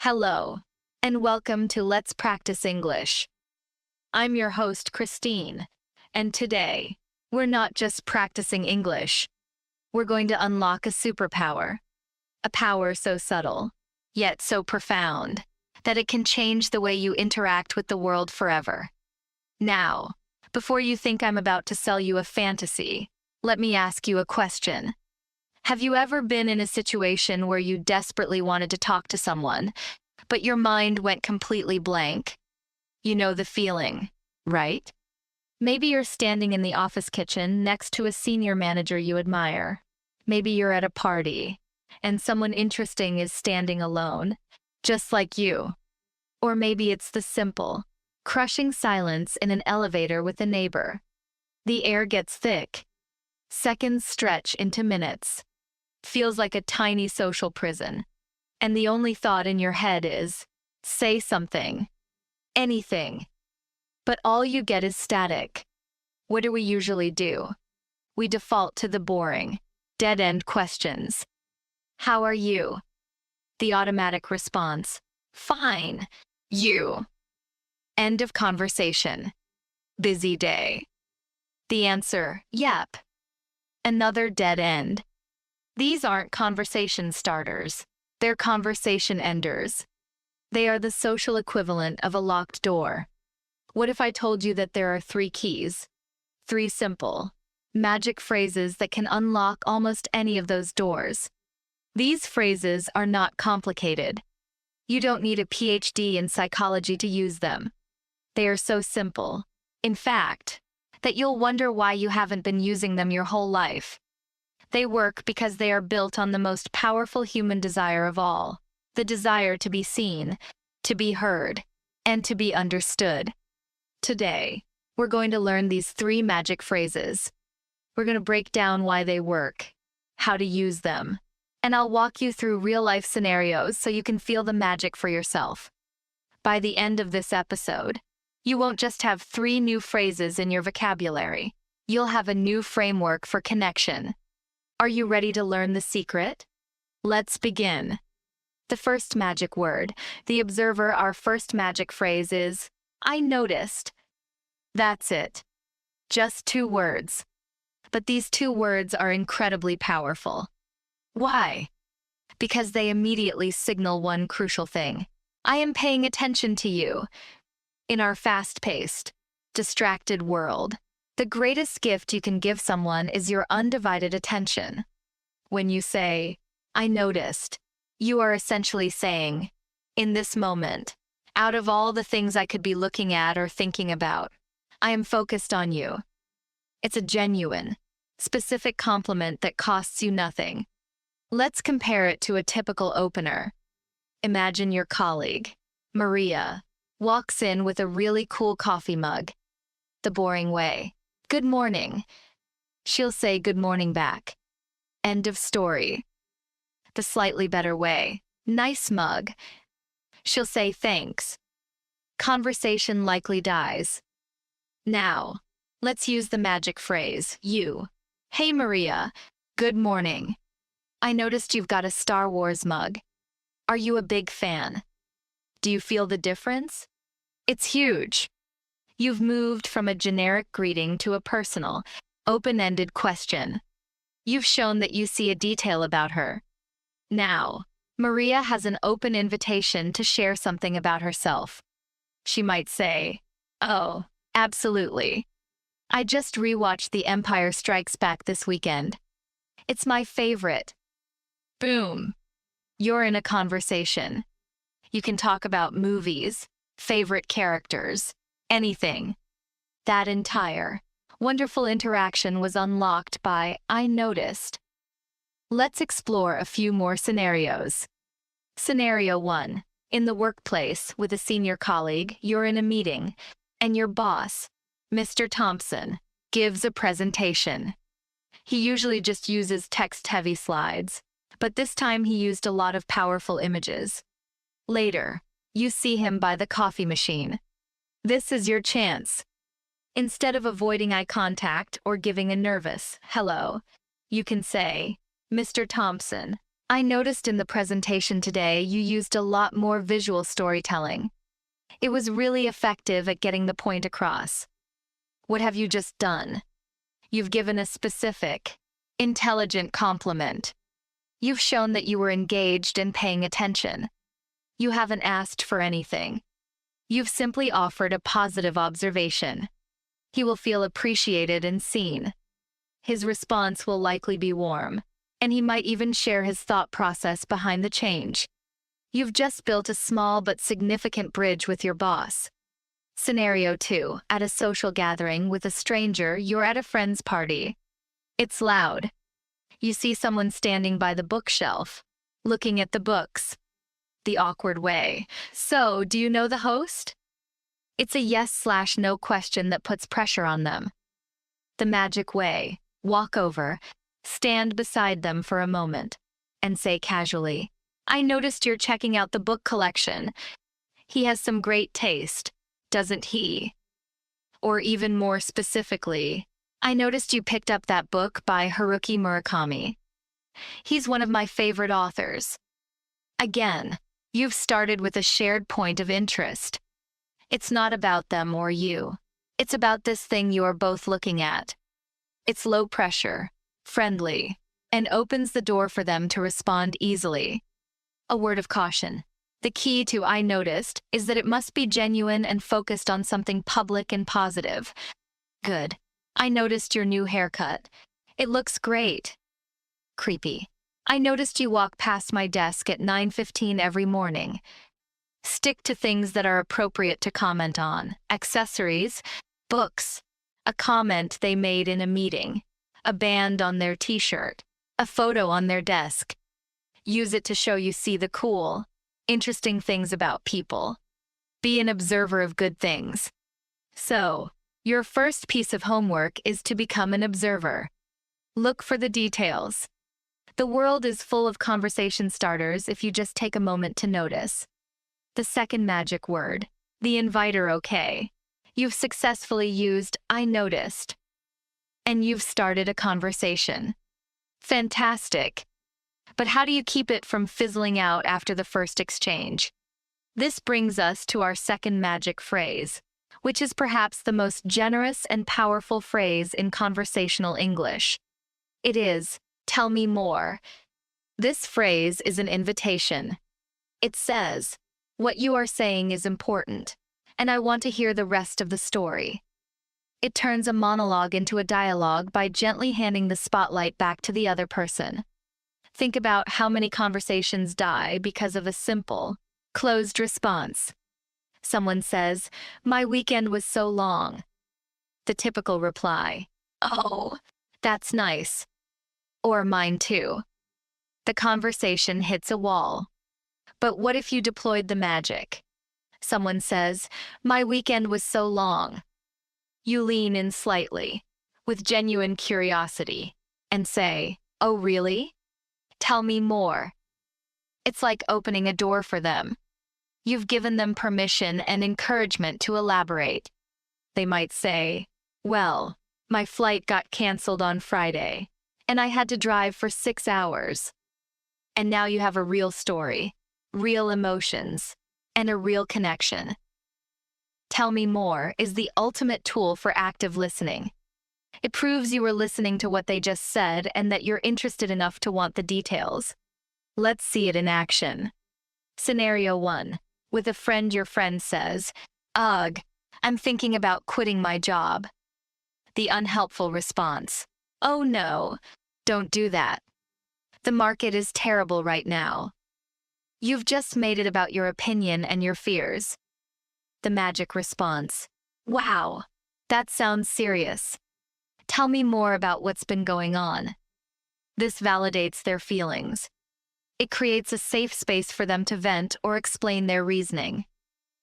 Hello, and welcome to Let's Practice English. I'm your host, Christine, and today, we're not just practicing English. We're going to unlock a superpower, a power so subtle, yet so profound, that it can change the way you interact with the world forever. Now, before you think I'm about to sell you a fantasy, let me ask you a question. Have you ever been in a situation where you desperately wanted to talk to someone, but your mind went completely blank? You know the feeling, right? Maybe you're standing in the office kitchen next to a senior manager you admire. Maybe you're at a party, and someone interesting is standing alone, just like you. Or maybe it's the simple, crushing silence in an elevator with a neighbor. The air gets thick. Seconds stretch into minutes. Feels like a tiny social prison. And the only thought in your head is, say something. Anything. But all you get is static. What do we usually do? We default to the boring, dead-end questions. How are you? The automatic response, fine. You. End of conversation. Busy day. The answer, yep. Another dead end. These aren't conversation starters. They're conversation enders. They are the social equivalent of a locked door. What if I told you that there are 3 keys? 3 simple, magic phrases that can unlock almost any of those doors. These phrases are not complicated. You don't need a PhD in psychology to use them. They are so simple, in fact, that you'll wonder why you haven't been using them your whole life. They work because they are built on the most powerful human desire of all, the desire to be seen, to be heard, and to be understood. Today, we're going to learn these 3 magic phrases. We're going to break down why they work, how to use them, and I'll walk you through real-life scenarios so you can feel the magic for yourself. By the end of this episode, you won't just have 3 new phrases in your vocabulary. You'll have a new framework for connection. Are you ready to learn the secret? Let's begin. The first magic word, the observer, our first magic phrase is, I noticed. That's it. Just 2 words. But these 2 words are incredibly powerful. Why? Because they immediately signal one crucial thing. I am paying attention to you. In our fast-paced, distracted world, the greatest gift you can give someone is your undivided attention. When you say, I noticed, you are essentially saying, in this moment, out of all the things I could be looking at or thinking about, I am focused on you. It's a genuine, specific compliment that costs you nothing. Let's compare it to a typical opener. Imagine your colleague, Maria, walks in with a really cool coffee mug. The boring way. Good morning. She'll say good morning back. End of story. The slightly better way. Nice mug. She'll say thanks. Conversation likely dies. Now, let's use the magic phrase, you. Hey Maria, good morning. I noticed you've got a Star Wars mug. Are you a big fan? Do you feel the difference? It's huge. You've moved from a generic greeting to a personal, open-ended question. You've shown that you see a detail about her. Now, Maria has an open invitation to share something about herself. She might say, oh, absolutely. I just rewatched The Empire Strikes Back this weekend. It's my favorite. Boom. You're in a conversation. You can talk about movies, favorite characters, anything. That entire, wonderful interaction was unlocked by I noticed. Let's explore a few more scenarios. Scenario 1. In the workplace with a senior colleague, you're in a meeting, and your boss, Mr. Thompson, gives a presentation. He usually just uses text-heavy slides, but this time he used a lot of powerful images. Later, you see him by the coffee machine. This is your chance. Instead of avoiding eye contact or giving a nervous hello, you can say, Mr. Thompson, I noticed in the presentation today you used a lot more visual storytelling. It was really effective at getting the point across. What have you just done? You've given a specific, intelligent compliment. You've shown that you were engaged and paying attention. You haven't asked for anything. You've simply offered a positive observation. He will feel appreciated and seen. His response will likely be warm, and he might even share his thought process behind the change. You've just built a small but significant bridge with your boss. Scenario 2. At a social gathering with a stranger, you're at a friend's party. It's loud. You see someone standing by the bookshelf, looking at the books. The awkward way. So, do you know the host? It's a yes/no question that puts pressure on them. The magic way. Walk over, stand beside them for a moment, and say casually, I noticed you're checking out the book collection. He has some great taste, doesn't he? Or even more specifically, I noticed you picked up that book by Haruki Murakami. He's one of my favorite authors. Again, you've started with a shared point of interest. It's not about them or you. It's about this thing you are both looking at. It's low pressure, friendly, and opens the door for them to respond easily. A word of caution. The key to I noticed is that it must be genuine and focused on something public and positive. Good. I noticed your new haircut. It looks great. Creepy. I noticed you walk past my desk at 9:15 every morning. Stick to things that are appropriate to comment on. Accessories, books, a comment they made in a meeting, a band on their t-shirt, a photo on their desk. Use it to show you see the cool, interesting things about people. Be an observer of good things. So, your first piece of homework is to become an observer. Look for the details. The world is full of conversation starters if you just take a moment to notice. The second magic word, the inviter okay. You've successfully used I noticed. And you've started a conversation. Fantastic. But how do you keep it from fizzling out after the first exchange? This brings us to our second magic phrase, which is perhaps the most generous and powerful phrase in conversational English. It is, tell me more. This phrase is an invitation. It says, what you are saying is important, and I want to hear the rest of the story. It turns a monologue into a dialogue by gently handing the spotlight back to the other person. Think about how many conversations die because of a simple, closed response. Someone says, my weekend was so long. The typical reply, oh, that's nice. Or mine too. The conversation hits a wall. But what if you deployed the magic? Someone says, my weekend was so long. You lean in slightly, with genuine curiosity, and say, oh really? Tell me more. It's like opening a door for them. You've given them permission and encouragement to elaborate. They might say, well, my flight got canceled on Friday, and I had to drive for 6 hours. And now you have a real story, real emotions, and a real connection. Tell me more is the ultimate tool for active listening. It proves you were listening to what they just said and that you're interested enough to want the details. Let's see it in action. Scenario 1. With a friend, your friend says, ugh, I'm thinking about quitting my job. The unhelpful response, oh no, don't do that. The market is terrible right now. You've just made it about your opinion and your fears. The magic response, wow, that sounds serious. Tell me more about what's been going on. This validates their feelings. It creates a safe space for them to vent or explain their reasoning.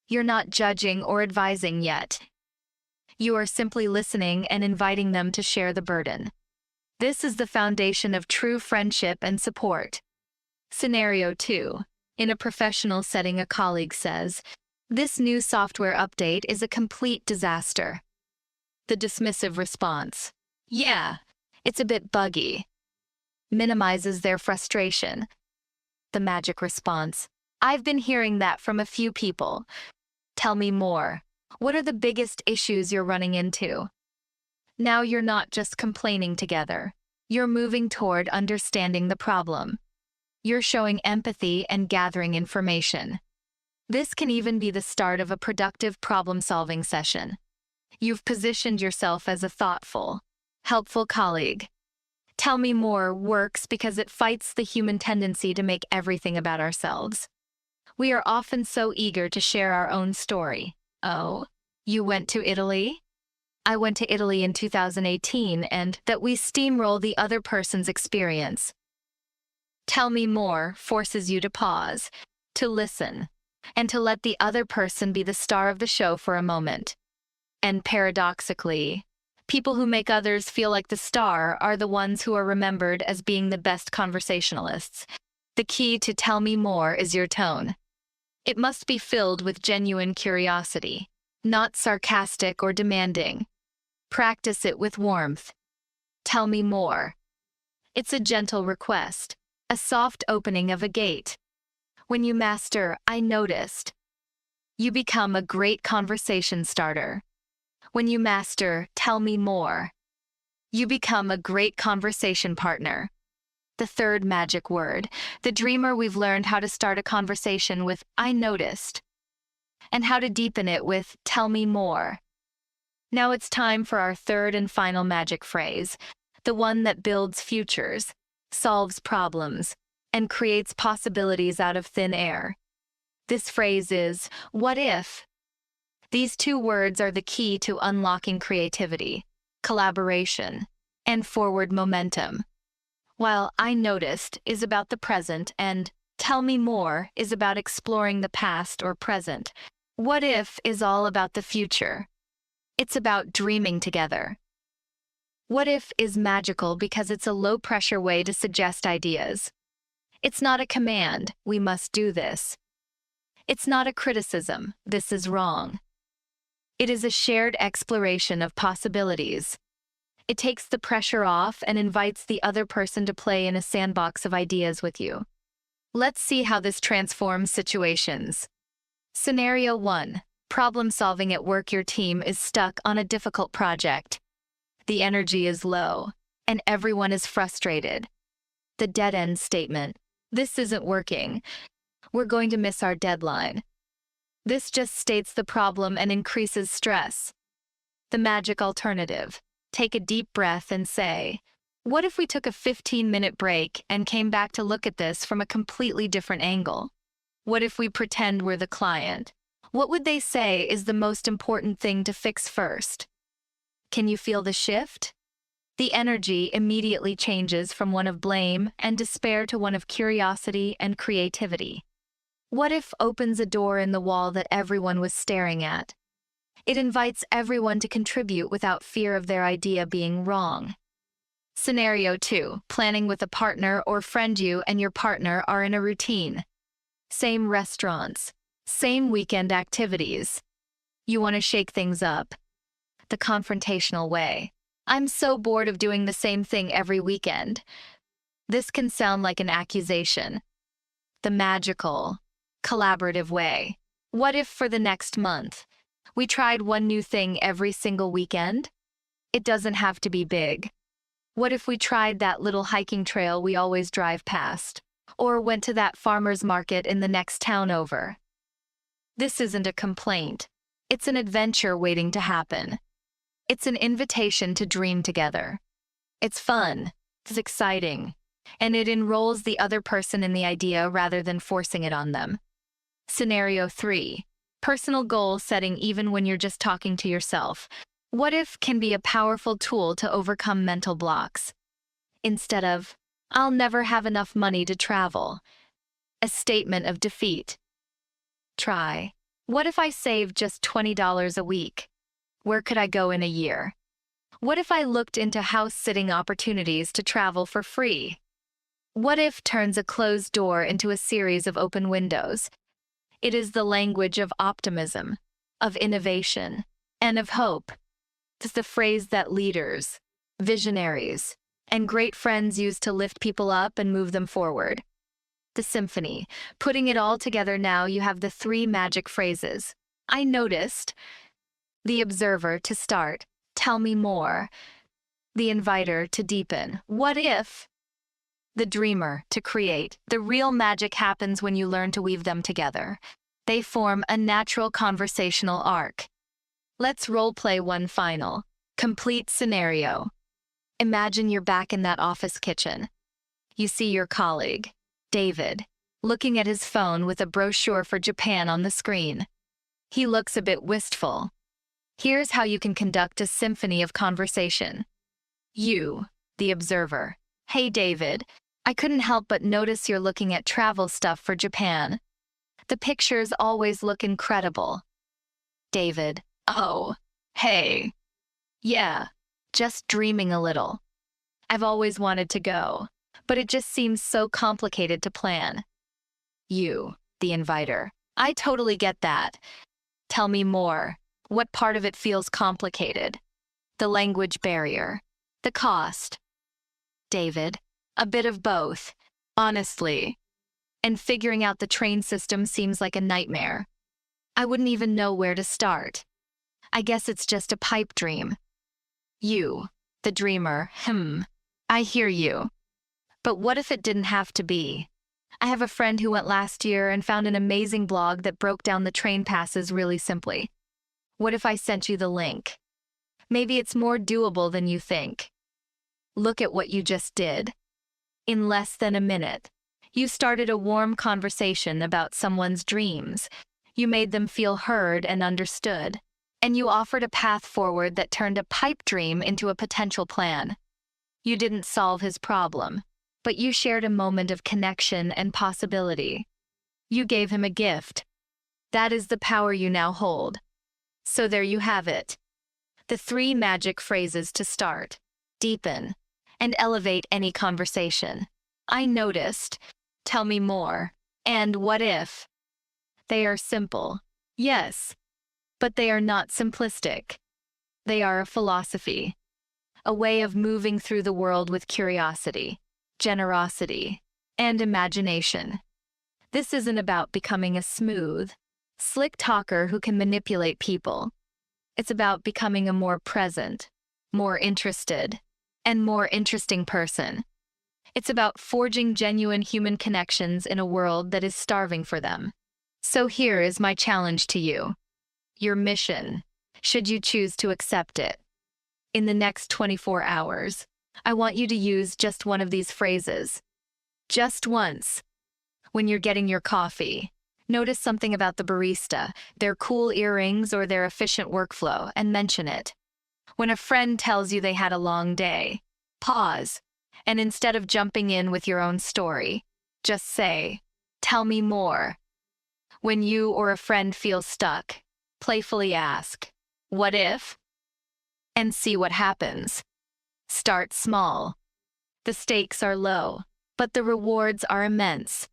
You're not judging or advising yet. You are simply listening and inviting them to share the burden. This is the foundation of true friendship and support. Scenario 2. In a professional setting, a colleague says, this new software update is a complete disaster. The dismissive response, yeah, it's a bit buggy. Minimizes their frustration. The magic response. I've been hearing that from a few people. Tell me more. What are the biggest issues you're running into? Now you're not just complaining together. You're moving toward understanding the problem. You're showing empathy and gathering information. This can even be the start of a productive problem-solving session. You've positioned yourself as a thoughtful, helpful colleague. Tell me more works because it fights the human tendency to make everything about ourselves. We are often so eager to share our own story. Oh, you went to Italy? I went to Italy in 2018, and that we steamroll the other person's experience. Tell me more forces you to pause, to listen, and to let the other person be the star of the show for a moment. And paradoxically, people who make others feel like the star are the ones who are remembered as being the best conversationalists. The key to tell me more is your tone. It must be filled with genuine curiosity, not sarcastic or demanding. Practice it with warmth. Tell me more. It's a gentle request, a soft opening of a gate. When you master, I noticed, you become a great conversation starter. When you master, tell me more, you become a great conversation partner. The third magic word, the dreamer. We've learned how to start a conversation with I noticed, and how to deepen it with tell me more. Now it's time for our third and final magic phrase, the one that builds futures, solves problems, and creates possibilities out of thin air. This phrase is, what if? These two words are the key to unlocking creativity, collaboration, and forward momentum. While I noticed is about the present and tell me more is about exploring the past or present, what if is all about the future. It's about dreaming together. What if is magical because it's a low-pressure way to suggest ideas. It's not a command, we must do this. It's not a criticism, this is wrong. It is a shared exploration of possibilities. It takes the pressure off and invites the other person to play in a sandbox of ideas with you. Let's see how this transforms situations. Scenario 1. Problem solving at work. Your team is stuck on a difficult project. The energy is low, and everyone is frustrated. The dead-end statement. This isn't working. We're going to miss our deadline. This just states the problem and increases stress. The magic alternative. Take a deep breath and say, what if we took a 15-minute break and came back to look at this from a completely different angle? What if we pretend we're the client? What would they say is the most important thing to fix first? Can you feel the shift? The energy immediately changes from one of blame and despair to one of curiosity and creativity. What if opens a door in the wall that everyone was staring at? It invites everyone to contribute without fear of their idea being wrong. Scenario 2. Planning with a partner or friend. You and your partner are in a routine. Same restaurants. Same weekend activities. You want to shake things up. The confrontational way. I'm so bored of doing the same thing every weekend. This can sound like an accusation. The magical, collaborative way. What if for the next month, we tried one new thing every single weekend? It doesn't have to be big. What if we tried that little hiking trail we always drive past? Or went to that farmer's market in the next town over? This isn't a complaint. It's an adventure waiting to happen. It's an invitation to dream together. It's fun, it's exciting, and it enrolls the other person in the idea rather than forcing it on them. Scenario 3. Personal goal setting. Even when you're just talking to yourself. What if can be a powerful tool to overcome mental blocks. Instead of, I'll never have enough money to travel, a statement of defeat. Try, what if I saved just $20 a week? Where could I go in a year? What if I looked into house-sitting opportunities to travel for free? What if turns a closed door into a series of open windows? It is the language of optimism, of innovation, and of hope. It's the phrase that leaders, visionaries, and great friends use to lift people up and move them forward. the symphony. Putting it all together now, you have the three magic phrases. I noticed. The observer to start. Tell me more. The inviter to deepen. What if? The dreamer to create. The real magic happens when you learn to weave them together. They form a natural conversational arc. Let's role-play one final, complete scenario. Imagine you're back in that office kitchen. You see your colleague, David, looking at his phone with a brochure for Japan on the screen. He looks a bit wistful. Here's how you can conduct a symphony of conversation. You, the observer. Hey David, I couldn't help but notice you're looking at travel stuff for Japan. The pictures always look incredible. David, oh, hey. Yeah, just dreaming a little. I've always wanted to go, but it just seems so complicated to plan. You, the inviter. I totally get that. Tell me more. What part of it feels complicated? The language barrier. The cost. David, a bit of both, honestly. And figuring out the train system seems like a nightmare. I wouldn't even know where to start. I guess it's just a pipe dream. You, the dreamer, I hear you. But what if it didn't have to be? I have a friend who went last year and found an amazing blog that broke down the train passes really simply. What if I sent you the link? Maybe it's more doable than you think. Look at what you just did. In less than a minute, you started a warm conversation about someone's dreams. You made them feel heard and understood. And you offered a path forward that turned a pipe dream into a potential plan. You didn't solve his problem, but you shared a moment of connection and possibility. You gave him a gift. That is the power you now hold. So there you have it. The three magic phrases to start, deepen, and elevate any conversation. I noticed. Tell me more. And what if? They are simple, yes, but they are not simplistic. They are a philosophy, a way of moving through the world with curiosity, generosity, and imagination. This isn't about becoming a smooth, slick talker who can manipulate people. It's about becoming a more present, more interested, and more interesting person. It's about forging genuine human connections in a world that is starving for them. So here is my challenge to you. Your mission, should you choose to accept it. In the next 24 hours, I want you to use just one of these phrases. Just once. When you're getting your coffee, notice something about the barista, their cool earrings or their efficient workflow, and mention it. When a friend tells you they had a long day, pause, and instead of jumping in with your own story, just say, "Tell me more." When you or a friend feels stuck, playfully ask, "What if?" and see what happens. Start small. The stakes are low, but the rewards are immense.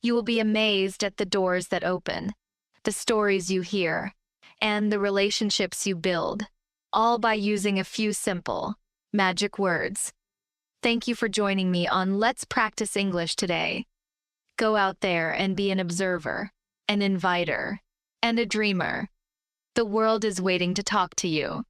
You will be amazed at the doors that open, the stories you hear, and the relationships you build, all by using a few simple, magic words. Thank you for joining me on Let's Practice English today. Go out there and be an observer, an inviter, and a dreamer. The world is waiting to talk to you.